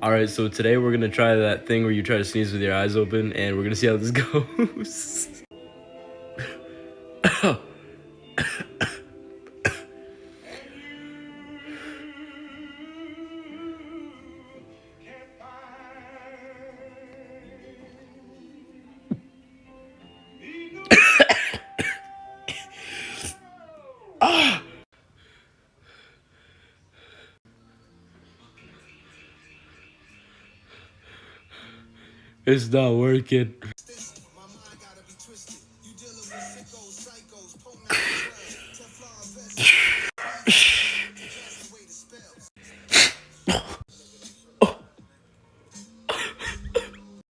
Alright, so today we're gonna try that thing where you try to sneeze with your eyes open, and we're gonna see how this goes. It's not working.